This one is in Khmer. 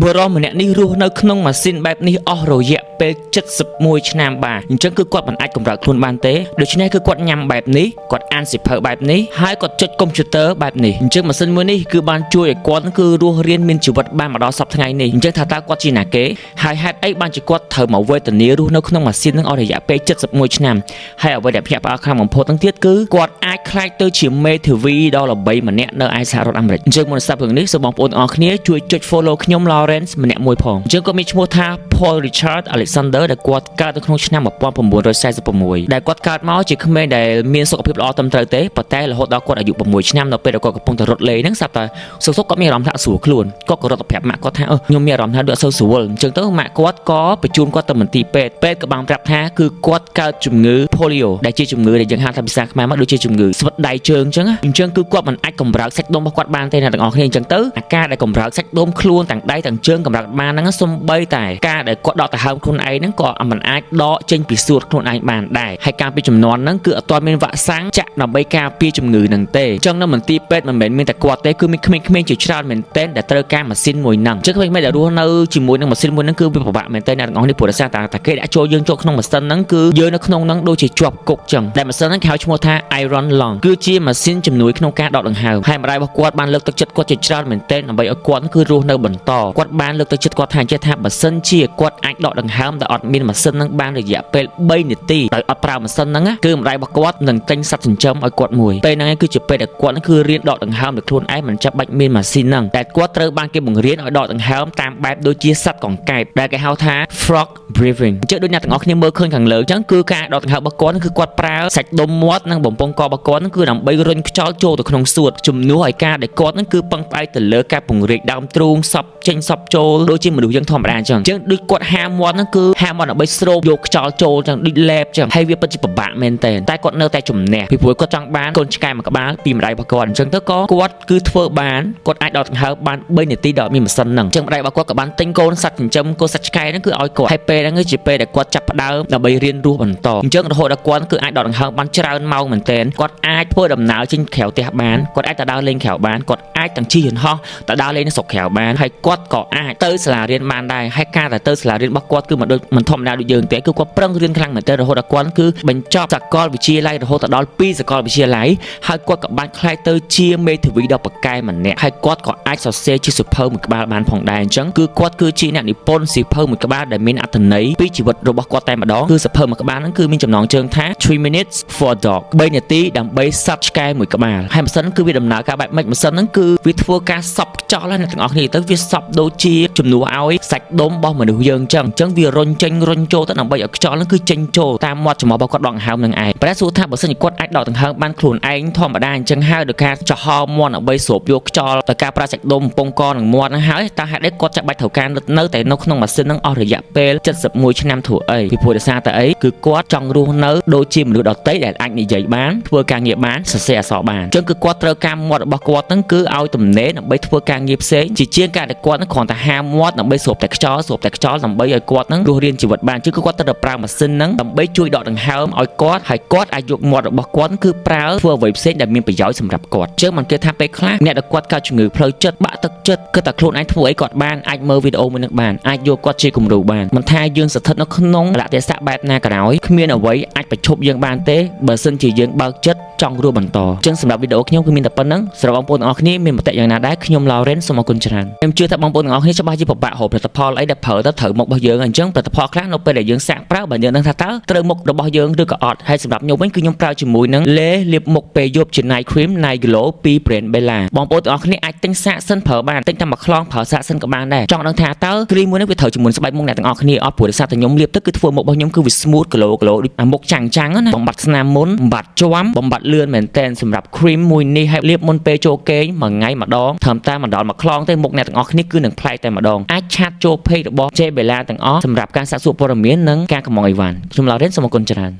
บรมเนี่ยนี่รู้ในขนมมาสินแบบนี้อ๋อเราแยกเป็น71ឆ្នាំបាទអញ្ចឹងគឺគាត់មិនអាចកម្រើកខ្លួនបានទេដូច្នេះគឺគាត់ញ៉ាំបែបនេះគាត់អានសិភៅបែបនេះហើយគាត់ចុចកុំព្យូទ័របែបនេះអញ្ចឹងម៉ាស៊ីនមួយនេះគឺបានជួយឲ្យគាត់គឺរស់រានមានជីវិតបានមកដល់សប្តាហ៍ថ្ងៃនេះអញ្ចឹងថាតើគាត់ជាណាគេហើយហេតុអីបានជាគាត់ត្រូវមកវេទនារស់នៅក្នុងម៉ាស៊ីននឹងអស់រយៈពេល71ឆ្នាំហើយអ្វីដែលភ្ញាក់ផ្អើលខ្លាំងបំផុតទាំងទៀតគឺគាត់អាចខ្លាចទៅជាមេធាវីដ៏ល្បីម្នាក់នៅឯសហរដ្ឋអាមេរិកអញ្ចឹងមុនស្ដាប់រឿងនេះសូមបងប្អូនទាំងអស់គ្នាជួយចុច follow ខ្ញុំ Lawrence ម្នាក់មួយផងអញ្ចឹងក៏មានឈ្មោះថា Paul Richard Alexander ដែលគាត់កើតនៅក្នុងឆ្នាំ1946ដែលគាត់កើតមកជាក្មេងដែលមានសុខភាពល្អត្រឹមត្រូវទេប៉ុន្តែរហូតដល់គាត់អាយុ6ឆ្នាំដល់ពេលដែលគាត់កំពុងតែរត់លេងហ្នឹងស្រាប់តែសុខគាត់មានអារម្មណ៍ថាស្រួលខ្លួនគាត់ក៏រត់ទៅប្រាប់ម៉ាក់គាត់ថាខ្ញុំមានអារម្មណ៍ថាដូចអត់សូវស្រួលអញ្ចឹងទៅម៉ាក់គាត់ក៏បញ្ជូនគាត់ទៅមន្ទីរពេទ្យក៏បានប្រាប់ថាគឺគាត់កើតជំងឺ polio ដែលជាជំងឺដែលយើងហៅថាភាសាខ្មែរមកដូចជាជំងឺស្វិតដៃជើងអញ្ចឹងគឺគាត់មិនអាចកម្រើកសាច់ដុំរបស់គាត់បានទេអ្នកទាំងអស់គ្នាអញ្ចឹងទៅអាការដែលកម្រើកសាច់ដុំខ្លួនទាំងដៃទាំងជើងកម្រើកបានហ្នឹងសំបីតែការដែលគាត់ដកដង្ហើមខ្លួនឯងហ្នឹងក៏មិនអាចដកចេញពីសួតខ្លួនឯងបានដែរហើយការពីចំនួនហ្នឹងគឺអត់ទាន់មានវ៉ាក់សាំងចាក់ដើម្បីការពារជំងឺហ្នឹងទេអញ្ចឹងនៅមន្ទីរពេទ្យមិនមែនមានតែគាត់ទេគឺមានក្មេងៗជាច្រើនមែនទែនដែលត្រូវការម៉ាស៊ីនមួយហ្នឹងអញ្ចឹងក្មេងៗដែលរស់នៅជាមួយនឹងម៉ាស៊ីនមួយហ្នឹងគឺវាពិបាកមែនទែនអ្នកទាំងអស់នេះព្រោះតែគេដាក់ចូលយើងចូលក្នុងម៉ាស៊ីនហ្នឹងគឺយើងនៅក្នុងហ្នឹងដូចជាជាប់គុកអញ្ចឹងដែលម៉ាស៊ីនហ្នឹងគេហៅឈ្មោះថា Iron Lung គឺជាម៉ាស៊ីនជំនួយក្នុងការដកដង្ហើមហើយម្ដាយរបស់គាត់បានលើកទឹកចិត្តគាត់ជាច្រើនមែនទែនដើម្បីឲ្យគាត់គឺរស់នៅបន្តគាត់បានលើកទឹកចិត្តគាត់ថាចេះថាបើសិនជាគាត់អាចដកដង្ហើមដែលអត់មានម៉ាស៊ីនហ្នឹងបានរយៈពេល3នាទីដោយអត់ប្រើម៉ាស៊ីនហ្នឹងគឺម្ដាយរបស់គាត់នឹងទិញសត្វចិញ្ចឹមឲ្យគាត់មួយពេលហ្នឹងគឺជាពេលដែលគាត់គឺរៀនដកដង្ហើមដោយខ្លួនឯងមិនចាំបាច់មានម៉ាស៊ីនហ្នឹងតែគាត់ត្រូវបានគេបង្រៀនឲ្យដកដង្ហើមតាមបែបដូចជាសត្វកង្កែបដែលគេហៅថា frog breathing អញ្ចឹងដូចអ្នកទាំងអស់គ្នាមើលឃើញខាងលើអញ្ចឹងគឺការដកដង្ហើមរបស់គាត់គឺគាត់ប្រើសាច់ដុំមាត់និងបំពង់ករបស់គាត់គឺដើម្បីរុញខ្យល់ចូលទៅក្នុងសួតជំនួសឲ្យការដែលគាត់គឺពឹងផ្អែកទៅលើការពង្រីកដើមទ្រូងសពចេញសពចូលដូចជាមនុស្សយើងធម្មតាអញ្ចឹងដូចគាត់ហាមាត់គឺហាមាត់ដើម្បីស្រូបយកខ្យល់ចូលអញ្ចឹងដូចឡេបអញ្ចឹងហើយវាពិតជាពិបាកមែនតើតែគាត់នៅតែជំនះពីព្រោះគាត់ចង់បានកូនឆ្កែមួយក្បាលពីម្ដាយរបស់គាត់អញ្ចឹងទៅក៏គាត់គឺធ្វើបានគាត់អាចដកដង្ហើមបាន3នាទីដោយមានម៉ាស៊ីនហ្នឹងអញ្ចឹងម្ដាយរបស់គាត់ក៏បានទិញកូនសត្វចិញ្ចឹមកូនសត្វឆ្កែហ្នឹងគឺឲ្យគាត់ហើយពេលហ្នឹងគឺជាពេលដែលគាត់ចាប់ផ្ដើមដើម្បីរៀនរស់បន្តអញ្ចឹងរហូតដល់គាត់គឺអាចដកដង្ហើមបានច្រើនម៉ោងមែនតើគាត់អាចធ្វើដំណើរចេញក្រៅផ្ទះបានគាត់អាចទៅដើរលេងក្រៅបានគាត់អាចទាំងជិះយន្តហោះទៅដើរលេងនៅស្រុកក្រៅបានហើយគាត់ក៏អាចទៅសាលារៀនបានដែរហើយការទៅសាលារៀនរបស់គាត់គឺមិនធម្មតាដូចយើងទេគឺគាត់ប្រឹងរៀនខ្លាំងមែនទែនរហូតដល់គាត់គឺបញ្ចប់សាកលវិទ្យាល័យរហូតដល់2សាកលវិទ្យាល័យហើយគាត់ក៏បានក្លាយទៅជាមេធាវីដ៏ប៉ាកែម្នាក់ហើយគាត់ក៏អាចសរសេរជាសៀវភៅមួយក្បាលបានផងដែរអញ្ចឹងគឺគាត់គឺជាអ្នកនិពន្ធសៀវភៅមួយក្បាលដែលមានអត្ថន័យពីជីវិតរបស់គាត់តែម្ដងគឺសៀវភៅមួយក្បាលហ្នឹងគឺមានចំណងជើងថា 3 minutes for a dog 3នាទីដើម្បីសត្វឆ្កែមួយក្បាលហើយម៉ាស៊ីនគឺវាដំណើរការបែបម៉េចម៉ាស៊ីនហ្នឹងគឺវាធ្វើការសប់ខ្យល់អ្នកទាំងអស់គ្នាទៅវាសប់ដូចជាជំនួសឲ្យសាច់ដុំរបស់មនុស្សយើងអញ្ចឹងវារុញចេញរុញចូលទៅដើម្បីឲ្យខ្យល់ហ្នឹងគឺចេញចូលតាមមាត់ច្រមុះរបស់គាត់ដកដង្ហើមនឹងឯងប្រហែលសួរថាបើសិនជាគាត់អាចដកដង្ហើមបានខ្លួនឯងធម្មតាអញ្ចឹងហើយដោយការចំហមាត់ដើម្បីស្រូបយកខ្យល់ទៅការប្រើសាច់ដុំបំពង់កនិងមាត់ហ្នឹងហើយតើហេតុអីគាត់ចាំបាច់ត្រូវការនៅតែនៅក្នុងម៉ាស៊ីនហ្នឹងអស់រយៈពេល71ឆ្នាំធ្វើអីពីព្រោះដោយសារតែអីគឺគាត់ចង់រស់នៅដូចជាមនុស្សដទៃដែលអាចនិយាយបានធ្វើការងារបានសរសេរអក្សរបានអញ្ចឹងគឺគាត់ត្រូវការមាត់របស់គាត់ហ្នឹងគឺឲ្យទំនេរដើម្បីធ្វើការងារផ្សេងជាការដែលគាត់គ្រាន់តែហាមាត់ដើម្បីស្រូបតែខ្យល់ដើម្បីឲ្យគាត់ហ្នឹងរស់រានជីវិតបានគឺគាត់ត្រូវប្រើម៉ាស៊ីនហ្នឹងដើម្បីជួយដកដង្ហើមឲ្យគាត់ហើយគាត់អាចយកមាត់របស់គាត់គឺប្រើធ្វើអ្វីផ្សេងដែលមានប្រយោជន៍សម្រាប់គាត់អញ្ចឹងមិនគេថាពេលខ្លះអ្នកដែលគាត់កើតជំងឺផ្លូវចិត្តបាក់ទឹកចិត្តគឺតែខ្លួនឯងធ្វើអីគាត់បានអាចមើលវីដេអូមួយនឹងបានអាចយកគាត់ជាគំរូបានមិនថាយើងស្ថិតនៅក្នុងលក្ខណៈបែបណាក៏ដោយគ្មានអ្វីអាចបញ្ឈប់យើងបានទេបើសិនជាយើងបើកចិត្តចង់រស់បន្តអញ្ចឹងសម្រាប់វីដេអូខ្ញុំគឺមានតែប៉ុណ្្នឹងសម្រាប់បងប្អូនទាំងអស់គ្នាមានមតិយ៉ាងណាដែរខ្ញុំ Lawrence សូមអរគុណច្រើនខ្ញុំជឿថាបងប្អូនទាំងអស់គ្នាច្បាស់ជាពិបាករកផលិតផលអីដែលប្រើទៅត្រូវមុខរបស់យើងអញ្ចឹងផលិតផលខ្លះនៅពេលដែលយើងសាកប្រើបើយើងដឹងថាតើត្រូវមុខរបស់យើងឬក៏អត់ហើយសម្រាប់ខ្ញុំវិញគឺខ្ញុំប្រើជាមួយនឹងលេលាបមុខពេលយប់ជា Night Cream Night Glow ពី Brand Bella បងប្អូនទាំងអស់គ្នាអាចទិញសាកសិនប្រើបានទិញតែមួយខ្លងប្រើសាកសិនក៏បានដែរចង់ដឹងថាតើគ្រីមមួយនេះវាត្រូវជាមួយស្បែកមុខអ្នកទាំងអស់គ្នាអត់ព្រោះដោយសារតែខ្ញុំលាបទៅគឺធ្វើមុខរបស់ខ្ញុំគឺវា smooth glow ដូចមុខចាំងណាបំបត្តិស្នាមមុនបំបត្តិជាំបំបត្តិលឿនមែនតើសម្រាប់ cream មួយនេះហើយលាបមុនពេលចូលគេងមួយថ្ងៃម្ដងធ្វើតាមម្ដងមួយខ្លងទេមុខអ្នកទាំងអស់គ្នាគឺនឹងប្លែកតែម្ដងអាចឆាតចូល page របស់ J Bella ទាំងអស់សម្រាប់ការសាកសួរព័ត៌មាននិងការកម្មងអីវ៉ាន់ខ្ញុំ Lawrence សូមអរគុណច្រើន